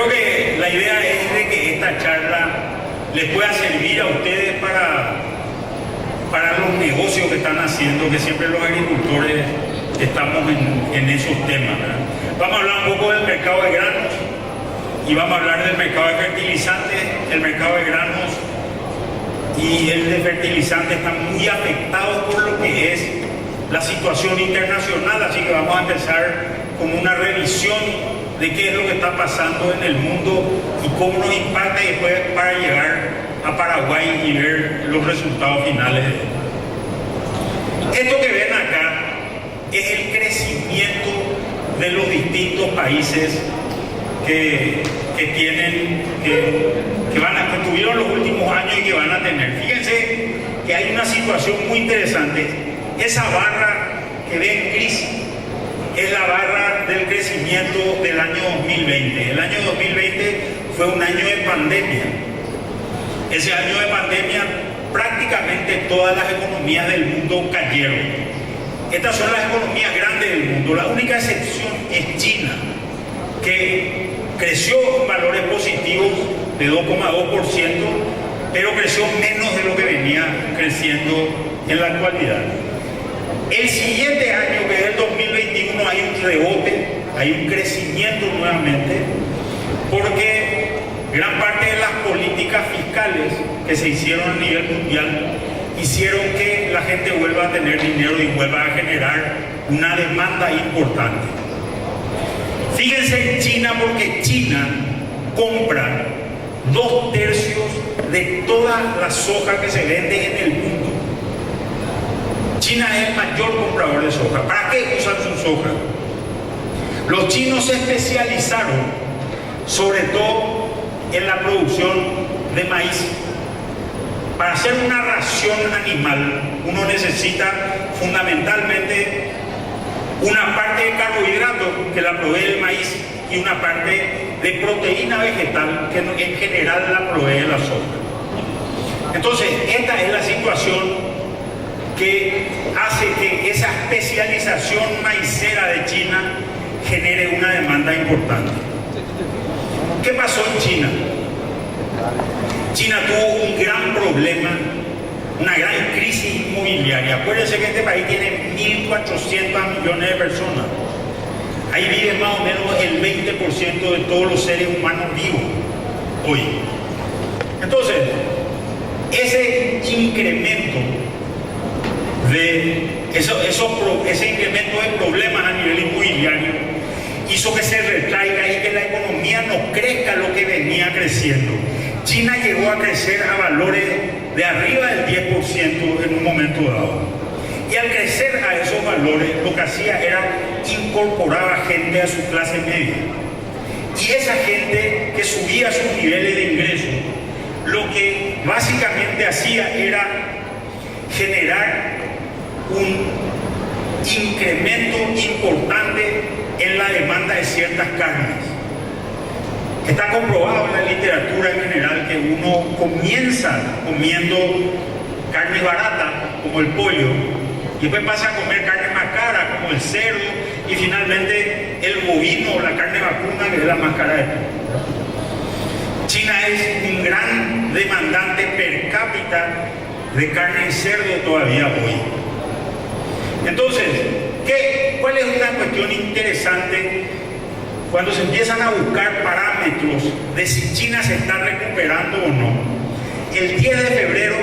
Creo que la idea es de que esta charla les pueda servir a ustedes para los negocios que están haciendo, que siempre los agricultores estamos en esos temas, ¿verdad? Vamos a hablar un poco del mercado de granos y vamos a hablar del mercado de fertilizantes. El mercado de granos y el de fertilizantes están muy afectados por lo que es la situación internacional, así que vamos a empezar con una revisión de qué es lo que está pasando en el mundo y cómo nos impacta, y después para llegar a Paraguay y ver los resultados finales de esto. Esto que ven acá es el crecimiento de los distintos países que tuvieron los últimos años y que van a tener. Fíjense que hay una situación muy interesante. Esa barra que ven gris es la barra del crecimiento del año 2020. El año 2020 fue un año de pandemia. Ese año de pandemia prácticamente todas las economías del mundo cayeron. Estas son las economías grandes del mundo. La única excepción es China, que creció en valores positivos de 2,2%, pero creció menos de lo que venía creciendo en la actualidad. El siguiente año, que es el 2021, hay un rebote, hay un crecimiento nuevamente, porque gran parte de las políticas fiscales que se hicieron a nivel mundial hicieron que la gente vuelva a tener dinero y vuelva a generar una demanda importante. Fíjense en China, porque China compra 2/3 de toda la soja que se vende en el mundo. China es el mayor comprador de soja. ¿Para qué usan su soja? Los chinos se especializaron sobre todo en la producción de maíz. Para hacer una ración animal, uno necesita fundamentalmente una parte de carbohidrato que la provee el maíz y una parte de proteína vegetal que en general la provee la soja. Entonces, esta es la situación que hace que esa especialización maicera de China genere una demanda importante. ¿Qué pasó en China? China tuvo un gran problema, una gran crisis inmobiliaria. Acuérdense que este país tiene 1.400 millones de personas. Ahí vive más o menos el 20% de todos los seres humanos vivos hoy. Entonces, ese incremento ese incremento de problemas a nivel inmobiliario hizo que se retraiga y que la economía no crezca lo que venía creciendo. China llegó a crecer a valores de arriba del 10% en un momento dado. Y al crecer a esos valores, lo que hacía era incorporar gente a su clase media. Y esa gente que subía sus niveles de ingreso, lo que básicamente hacía era generar un incremento importante en la demanda de ciertas carnes. Está comprobado en la literatura en general que uno comienza comiendo carne barata, como el pollo, y después pasa a comer carne más cara, como el cerdo, y finalmente el bovino o la carne vacuna, que es la más cara de todo. China es un gran demandante per cápita de carne de cerdo todavía hoy. Entonces, ¿cuál es una cuestión interesante cuando se empiezan a buscar parámetros de si China se está recuperando o no? El 10 de febrero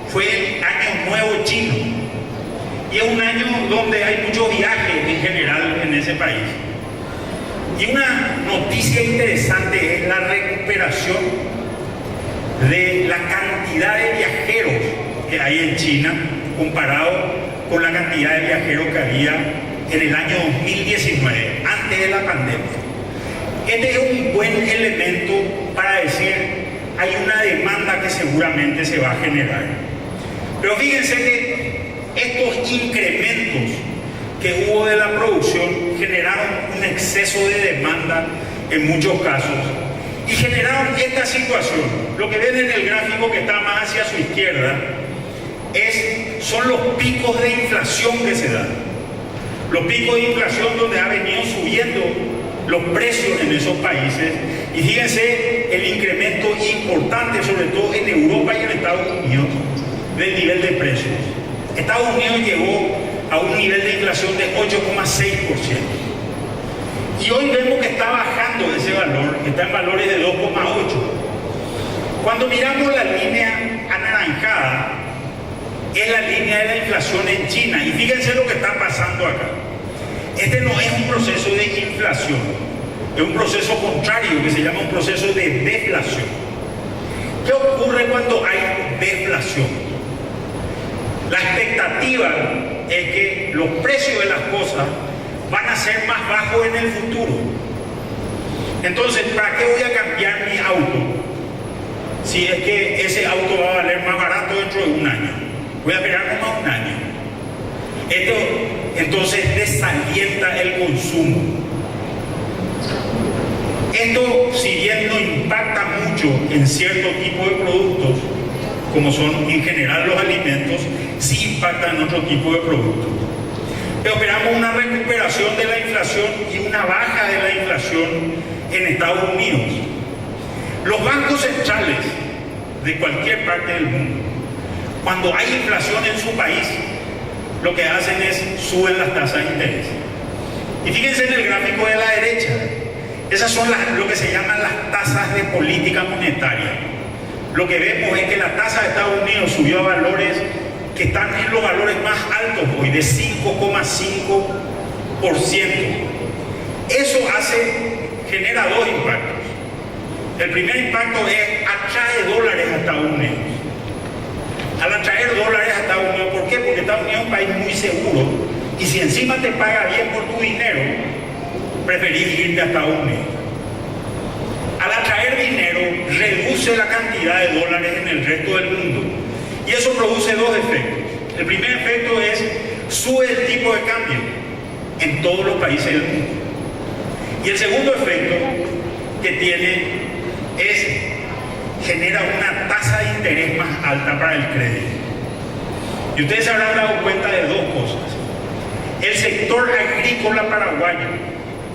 fue el Año Nuevo Chino y es un año donde hay muchos viajes en general en ese país. Y una noticia interesante es la recuperación de la cantidad de viajeros que hay en China comparado con la cantidad de viajeros que había en el año 2019, antes de la pandemia. Este es un buen elemento para decir hay una demanda que seguramente se va a generar. Pero fíjense que estos incrementos que hubo de la producción generaron un exceso de demanda en muchos casos y generaron esta situación. Lo que ven en el gráfico que está más hacia su izquierda son los picos de inflación que se dan. Los picos de inflación donde ha venido subiendo los precios en esos países. Y fíjense el incremento importante, sobre todo en Europa y en Estados Unidos, del nivel de precios. Estados Unidos llegó a un nivel de inflación de 8,6%. Y hoy vemos que está bajando ese valor, está en valores de 2,8%. Cuando miramos la línea anaranjada, es la línea de la inflación en China. Y fíjense lo que está pasando acá. Este no es un proceso de inflación, es un proceso contrario que se llama un proceso de deflación. ¿Qué ocurre cuando hay deflación? La expectativa es que los precios de las cosas van a ser más bajos en el futuro. Entonces, ¿para qué voy a cambiar mi auto si es que ese auto va a valer más barato dentro de un año? Voy a esperar más un año. Esto entonces desalienta el consumo. Esto, si bien no impacta mucho en cierto tipo de productos, como son en general los alimentos, sí impacta en otro tipo de productos. Pero esperamos una recuperación de la inflación y una baja de la inflación en Estados Unidos. Los bancos centrales de cualquier parte del mundo, cuando hay inflación en su país, lo que hacen es suben las tasas de interés. Y fíjense en el gráfico de la derecha, esas son lo que se llaman las tasas de política monetaria. Lo que vemos es que la tasa de Estados Unidos subió a valores que están en los valores más altos hoy, de 5,5%. Eso genera dos impactos. El primer impacto es atrae dólares a Estados Unidos. Al atraer dólares a Estados Unidos, ¿por qué? Porque Estados Unidos es un país muy seguro y si encima te paga bien por tu dinero, preferís irte a Estados Unidos. Al atraer dinero, reduce la cantidad de dólares en el resto del mundo y eso produce dos efectos. El primer efecto es sube el tipo de cambio en todos los países del mundo y el segundo efecto que tiene es genera una tasa de interés más alta para el crédito. Y ustedes se habrán dado cuenta de dos cosas. El sector agrícola paraguayo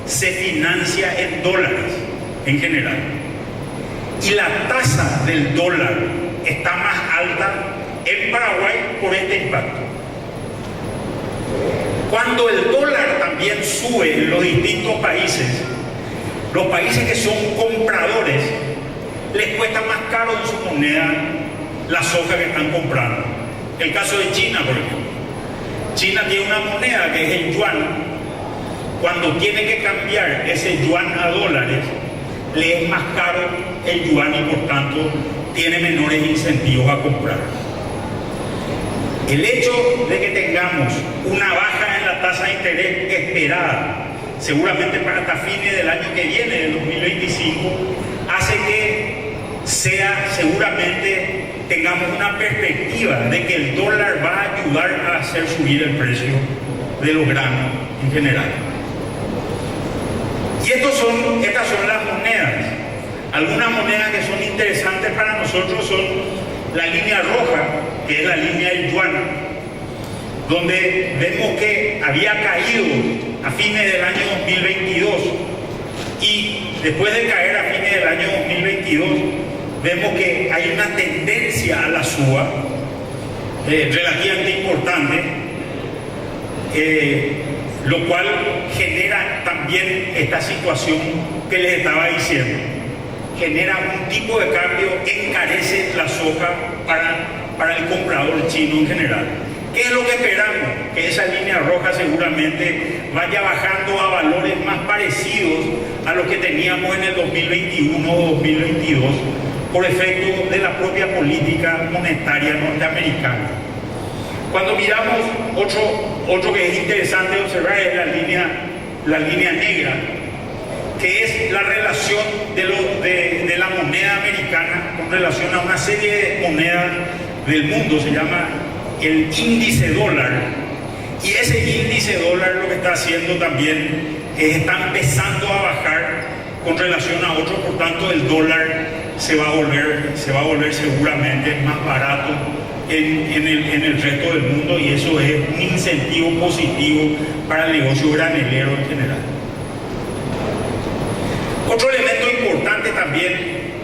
se financia en dólares en general. Y la tasa del dólar está más alta en Paraguay por este impacto. Cuando el dólar también sube en los distintos países, los países que son compradores les cuesta más caro en su moneda la soja que están comprando. El caso de China, por ejemplo. China tiene una moneda que es el yuan. Cuando tiene que cambiar ese yuan a dólares, le es más caro el yuan y por tanto tiene menores incentivos a comprar. El hecho de que tengamos una baja en la tasa de interés esperada, seguramente para hasta fines del año que viene, del 2025, hace que seguramente tengamos una perspectiva de que el dólar va a ayudar a hacer subir el precio de los granos en general. Y estas son las monedas. Algunas monedas que son interesantes para nosotros son la línea roja, que es la línea del yuan, donde vemos que había caído a fines del año 2022 y después de caer a fines del año 2022 vemos que hay una tendencia a la suba relativamente importante, lo cual genera también esta situación que les estaba diciendo. Genera un tipo de cambio que encarece la soja para el comprador chino en general. ¿Qué es lo que esperamos? Que esa línea roja seguramente vaya bajando a valores más parecidos a los que teníamos en el 2021 o 2022 por efecto de la propia política monetaria norteamericana. Cuando miramos otro que es interesante observar es la línea negra, que es la relación de la moneda americana con relación a una serie de monedas del mundo, se llama el índice dólar, y ese índice dólar lo que está haciendo también es está empezando a bajar con relación a otros, por tanto el dólar se va a volver seguramente más barato en el resto del mundo y eso es un incentivo positivo para el negocio granelero en general. Otro elemento importante también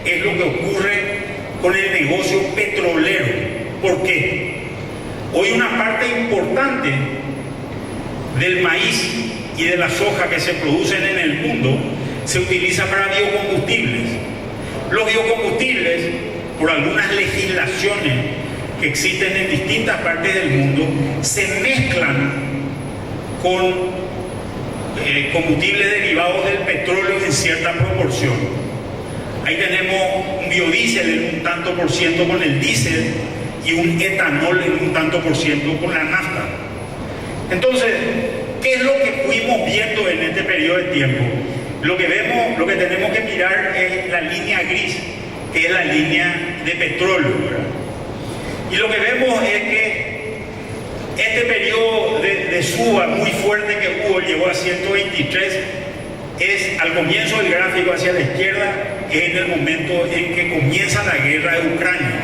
es lo que ocurre con el negocio petrolero. ¿Por qué? Hoy una parte importante del maíz y de la soja que se producen en el mundo se utiliza para biocombustibles. Los biocombustibles, por algunas legislaciones que existen en distintas partes del mundo, se mezclan con combustibles derivados del petróleo en cierta proporción. Ahí tenemos un biodiesel en un tanto por ciento con el diésel y un etanol en un tanto por ciento con la nafta. Entonces, ¿qué es lo que fuimos viendo en este periodo de tiempo? Lo que tenemos que mirar es la línea gris, que es la línea de petróleo, ¿verdad? Y lo que vemos es que este periodo de suba muy fuerte que hubo, llegó a 123, es al comienzo del gráfico hacia la izquierda, es en el momento en que comienza la guerra de Ucrania.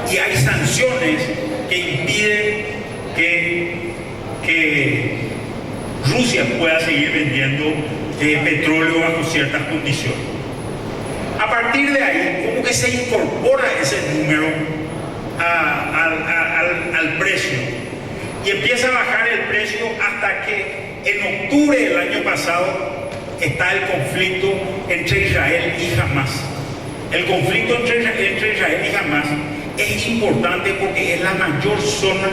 Y hay sanciones que impiden que Rusia pueda seguir vendiendo petróleo bajo ciertas condiciones. A partir de ahí, como que se incorpora ese número al precio y empieza a bajar el precio hasta que en octubre del año pasado está el conflicto entre Israel y Hamás. El conflicto entre Israel y Hamás es importante porque es la mayor zona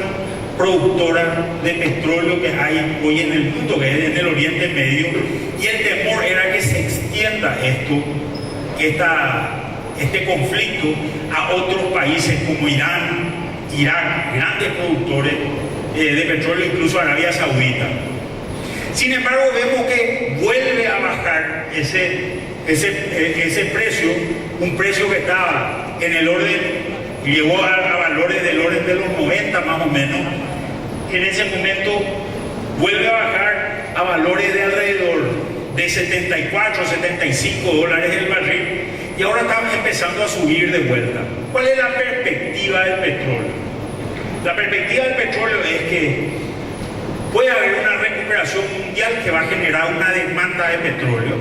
productora de petróleo que hay hoy en el mundo, que es en el Oriente Medio, y el temor era que se extienda este conflicto a otros países como Irán, Irak, grandes productores de petróleo, incluso Arabia Saudita. Sin embargo, vemos que vuelve a bajar ese precio, un precio que estaba en el orden, llegó a valores del orden de los 90 más o menos. En ese momento vuelve a bajar a valores de alrededor de 74, 75 dólares el barril, y ahora estamos empezando a subir de vuelta. ¿Cuál es la perspectiva del petróleo? La perspectiva del petróleo es que puede haber una recuperación mundial que va a generar una demanda de petróleo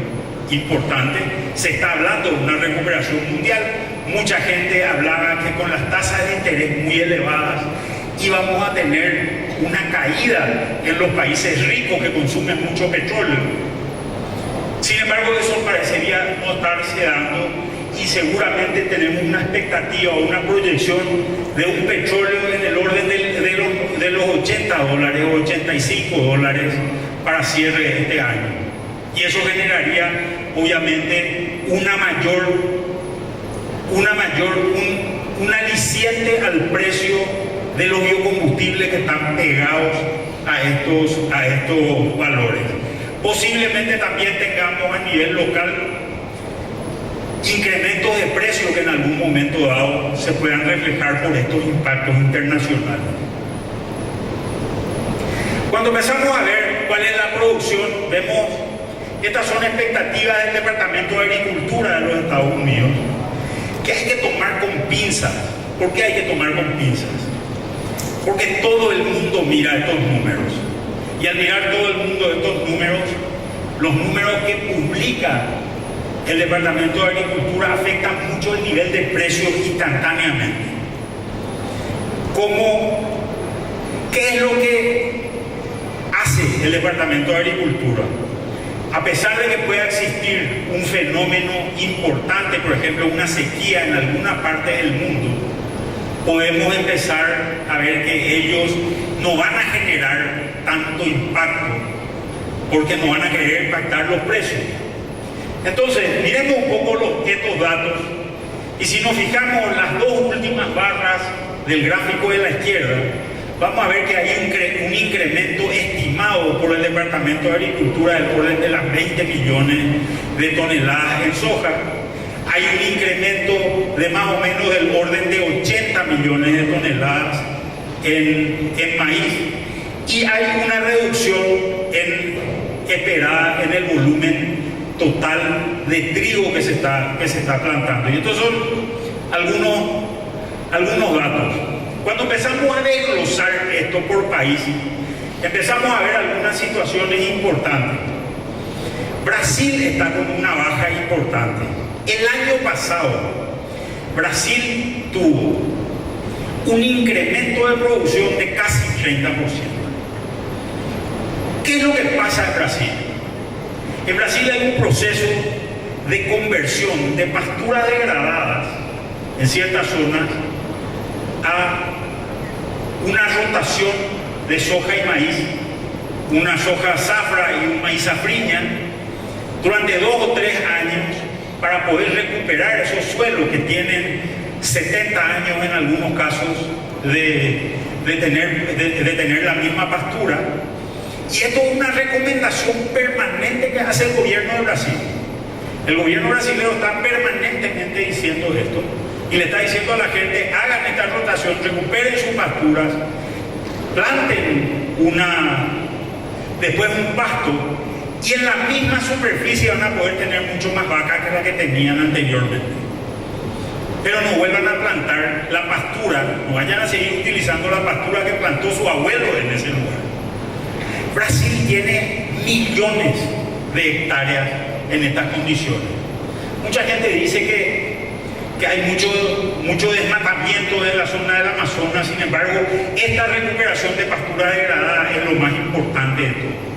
importante. Se está hablando de una recuperación mundial. Mucha gente hablaba que con las tasas de interés muy elevadas íbamos a tener una caída en los países ricos que consumen mucho petróleo. Sin embargo, eso parecería no estarse dando, y seguramente tenemos una expectativa o una proyección de un petróleo en el orden de los 80 dólares o 85 dólares para cierre de este año. Y eso generaría obviamente un aliciente al precio de los biocombustibles que están pegados a estos valores. Posiblemente también tengamos a nivel local incrementos de precios que en algún momento dado se puedan reflejar por estos impactos internacionales. Cuando empezamos a ver cuál es la producción, vemos que estas son expectativas del Departamento de Agricultura de los Estados Unidos, que hay que tomar con pinzas. ¿Por qué hay que tomar con pinzas? Porque todo el mundo mira estos números. Y al mirar todo el mundo estos números, los números que publica el Departamento de Agricultura afectan mucho el nivel de precios instantáneamente. ¿Qué es lo que hace el Departamento de Agricultura? A pesar de que pueda existir un fenómeno importante, por ejemplo una sequía en alguna parte del mundo, podemos empezar a ver que ellos no van a generar tanto impacto porque no van a querer impactar los precios. Entonces, miremos un poco estos datos, y si nos fijamos las dos últimas barras del gráfico de la izquierda, vamos a ver que hay un incremento estimado por el Departamento de Agricultura del orden de las 20 millones de toneladas en soja. Hay un incremento de más o menos del orden de 80 millones de toneladas en maíz, y hay una reducción esperada en el volumen total de trigo que se está plantando. Y estos son algunos datos. Cuando empezamos a desglosar esto por país, empezamos a ver algunas situaciones importantes. Brasil está con una baja importante. El año pasado, Brasil tuvo un incremento de producción de casi 30%. ¿Qué es lo que pasa en Brasil? En Brasil hay un proceso de conversión de pasturas degradadas en ciertas zonas a una rotación de soja y maíz, una soja zafra y un maíz safriña, durante 2 o 3 años para poder recuperar esos suelos que tienen 70 años en algunos casos de tener la misma pastura. Y esto es una recomendación permanente que hace el gobierno de Brasil. El gobierno brasileño está permanentemente diciendo esto y le está diciendo a la gente: hagan esta rotación, recuperen sus pasturas, planten después un pasto, y en la misma superficie van a poder tener mucho más vacas que la que tenían anteriormente. Pero no vuelvan a plantar la pastura, no vayan a seguir utilizando la pastura que plantó su abuelo en ese lugar. Brasil tiene millones de hectáreas en estas condiciones. Mucha gente dice que hay mucho desmatamiento de la zona del Amazonas. Sin embargo, esta recuperación de pastura degradada es lo más importante de todo.